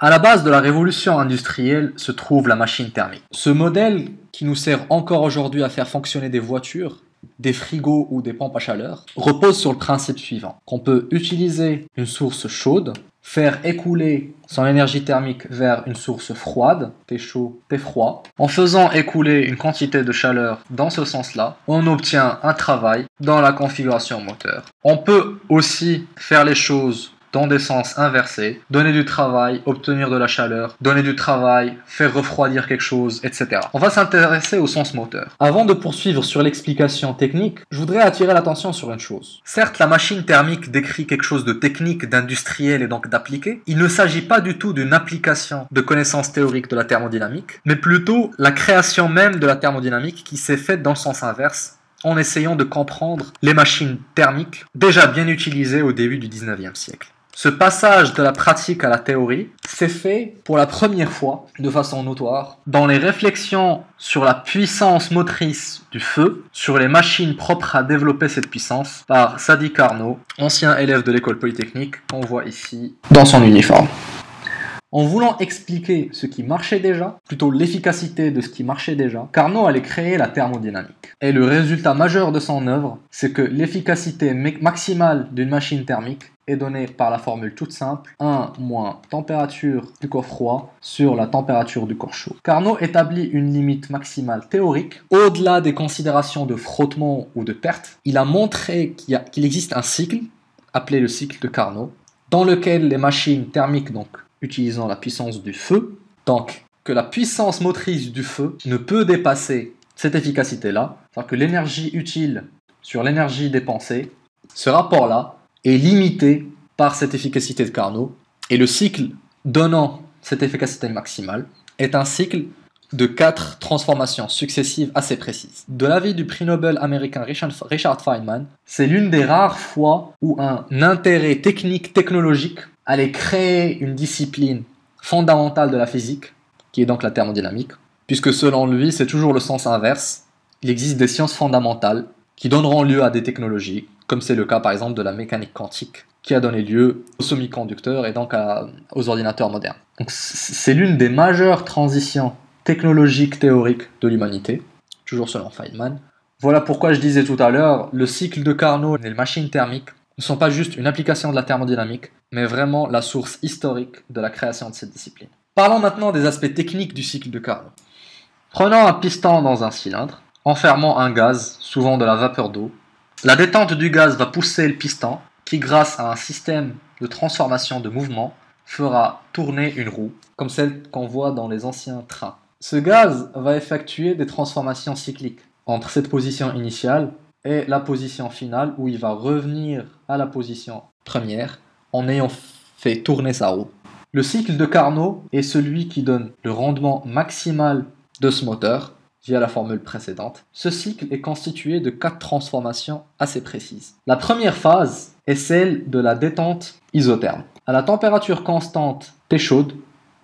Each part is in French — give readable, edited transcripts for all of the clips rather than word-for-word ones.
À la base de la révolution industrielle se trouve la machine thermique. Ce modèle, qui nous sert encore aujourd'hui à faire fonctionner des voitures, des frigos ou des pompes à chaleur, repose sur le principe suivant, qu'on peut utiliser une source chaude, faire écouler son énergie thermique vers une source froide, T chaud, T froid. En faisant écouler une quantité de chaleur dans ce sens-là, on obtient un travail dans la configuration moteur. On peut aussi faire les choses dans des sens inversés, donner du travail, obtenir de la chaleur, donner du travail, faire refroidir quelque chose, etc. On va s'intéresser au sens moteur. Avant de poursuivre sur l'explication technique, je voudrais attirer l'attention sur une chose. Certes, la machine thermique décrit quelque chose de technique, d'industriel et donc d'appliqué. Il ne s'agit pas du tout d'une application de connaissances théoriques de la thermodynamique, mais plutôt la création même de la thermodynamique qui s'est faite dans le sens inverse, en essayant de comprendre les machines thermiques déjà bien utilisées au début du 19e siècle. Ce passage de la pratique à la théorie s'est fait pour la première fois, de façon notoire, dans les réflexions sur la puissance motrice du feu, sur les machines propres à développer cette puissance, par Sadi Carnot, ancien élève de l'école polytechnique, qu'on voit ici dans son uniforme. En voulant expliquer ce qui marchait déjà, plutôt l'efficacité de ce qui marchait déjà, Carnot allait créer la thermodynamique. Et le résultat majeur de son œuvre, c'est que l'efficacité maximale d'une machine thermique est donnée par la formule toute simple 1 moins température du corps froid sur la température du corps chaud. Carnot établit une limite maximale théorique. Au-delà des considérations de frottement ou de perte, il a montré qu'il existe un cycle, appelé le cycle de Carnot, dans lequel les machines thermiques, donc utilisant la puissance du feu, donc que la puissance motrice du feu ne peut dépasser cette efficacité-là, c'est-à-dire que l'énergie utile sur l'énergie dépensée, ce rapport-là est limité par cette efficacité de Carnot, et le cycle donnant cette efficacité maximale est un cycle de 4 transformations successives assez précises. De l'avis du prix Nobel américain Richard Feynman, c'est l'une des rares fois où un intérêt technologique allait créer une discipline fondamentale de la physique, qui est donc la thermodynamique, puisque selon lui, c'est toujours le sens inverse. Il existe des sciences fondamentales qui donneront lieu à des technologies, comme c'est le cas par exemple de la mécanique quantique, qui a donné lieu aux semi-conducteurs et donc aux ordinateurs modernes. Donc c'est l'une des majeures transitions technologiques théoriques de l'humanité, toujours selon Feynman. Voilà pourquoi je disais tout à l'heure, le cycle de Carnot et les machines thermiques ne sont pas juste une application de la thermodynamique, mais vraiment la source historique de la création de cette discipline. Parlons maintenant des aspects techniques du cycle de Carnot. Prenons un piston dans un cylindre, enfermant un gaz, souvent de la vapeur d'eau. La détente du gaz va pousser le piston, qui grâce à un système de transformation de mouvement, fera tourner une roue, comme celle qu'on voit dans les anciens trains. Ce gaz va effectuer des transformations cycliques entre cette position initiale et la position finale où il va revenir à la position première en ayant fait tourner sa roue. Le cycle de Carnot est celui qui donne le rendement maximal de ce moteur via la formule précédente. Ce cycle est constitué de 4 transformations assez précises. La première phase est celle de la détente isotherme. À la température constante T chaude,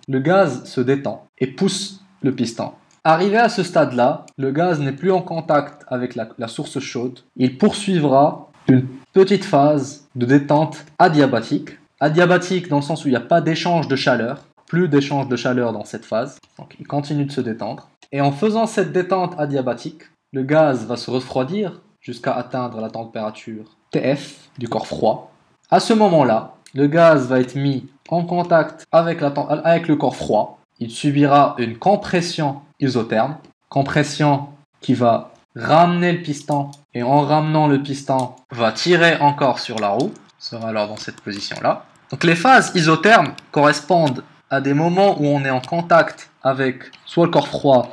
le gaz se détend et pousse le piston. Arrivé à ce stade-là, le gaz n'est plus en contact avec la source chaude. Il poursuivra une petite phase de détente adiabatique. Adiabatique dans le sens où il n'y a pas d'échange de chaleur. Plus d'échange de chaleur dans cette phase. Donc il continue de se détendre. Et en faisant cette détente adiabatique, le gaz va se refroidir jusqu'à atteindre la température TF du corps froid. À ce moment-là, le gaz va être mis en contact avec le corps froid. Il subira une compression isotherme, compression qui va ramener le piston, et en ramenant le piston, va tirer encore sur la roue, sera alors dans cette position-là. Donc les phases isothermes correspondent à des moments où on est en contact avec soit le corps froid,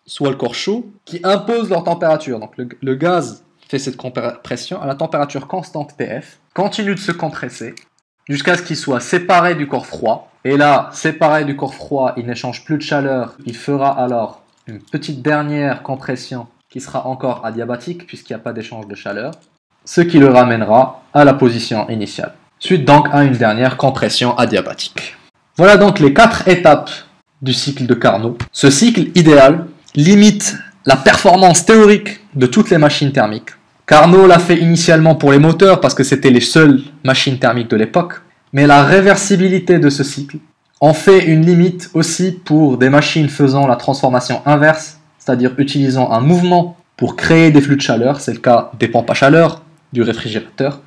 soit le corps chaud, qui imposent leur température. Donc le gaz fait cette compression à la température constante TF, continue de se compresser, jusqu'à ce qu'il soit séparé du corps froid. Et là, séparé du corps froid, il n'échange plus de chaleur. Il fera alors une petite dernière compression qui sera encore adiabatique puisqu'il n'y a pas d'échange de chaleur, ce qui le ramènera à la position initiale. Suite donc à une dernière compression adiabatique. Voilà donc les 4 étapes du cycle de Carnot. Ce cycle idéal limite la performance théorique de toutes les machines thermiques. Carnot l'a fait initialement pour les moteurs parce que c'était les seules machines thermiques de l'époque, mais la réversibilité de ce cycle On fait une limite aussi pour des machines faisant la transformation inverse, c'est-à-dire utilisant un mouvement pour créer des flux de chaleur, c'est le cas des pompes à chaleur, du réfrigérateur,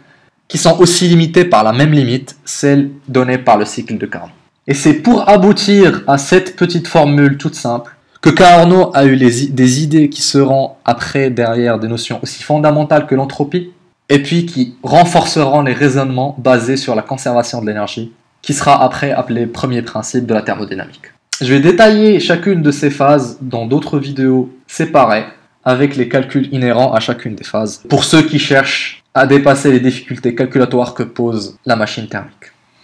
qui sont aussi limitées par la même limite, celle donnée par le cycle de Carnot. Et c'est pour aboutir à cette petite formule toute simple que Carnot a eu des idées qui seront après derrière des notions aussi fondamentales que l'entropie, et puis qui renforceront les raisonnements basés sur la conservation de l'énergie, qui sera après appelé premier principe de la thermodynamique. Je vais détailler chacune de ces phases dans d'autres vidéos séparées, avec les calculs inhérents à chacune des phases, pour ceux qui cherchent à dépasser les difficultés calculatoires que pose la machine thermique.